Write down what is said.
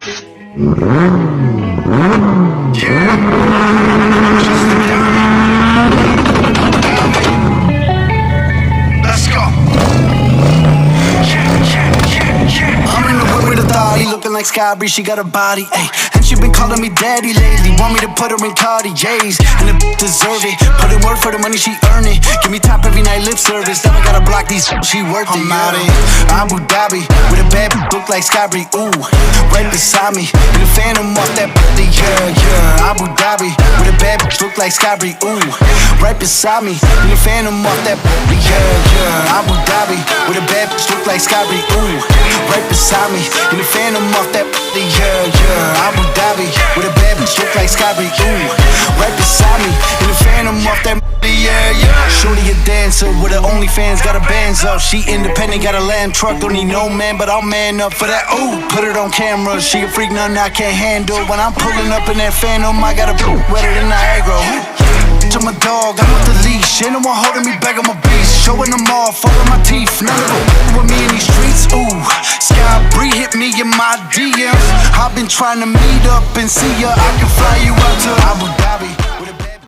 Let's go. I'm in the whip with a thotty, looking like Sky Bree, she got a body, ayy. And she been calling me daddy lately, want me to put her in Cartiers, and the deserve it. Put in work for the money, she earn it. Give me top every night, lip service. Never gotta block these, she worth it. I'm out in Abu Dhabi with a bad look like Sky Bree, ooh, right beside me. In the Phantom off that body, yeah. Abu Dhabi with a bad look like Sky Bree, ooh, right beside me. In the Phantom off that body, yeah. Abu Dhabi with a bad look like Sky Bree, ooh, right beside me. In the Phantom off that body, yeah. Abu Dhabi with a bad look like Sky Bree, ooh, right beside me. In the Phantom off that body, yeah. Shorty a dancer with her OnlyFans, got her bands up. She independent, got a lamb truck, don't need no man, but I'll man up for that. Ooh, put it on camera, she a freak, nothing I can't handle. When I'm pulling up in that Phantom, I got a poop wetter than Niagara. To my dog, I'm with the leash. Ain't no one holding me back, I'm a beast. Showing them off, all of my teeth. None of them with me in these streets. Ooh, Sky Bree hit me in my DMs. I've been trying to meet up and see ya. I can fly you out to Abu Dhabi.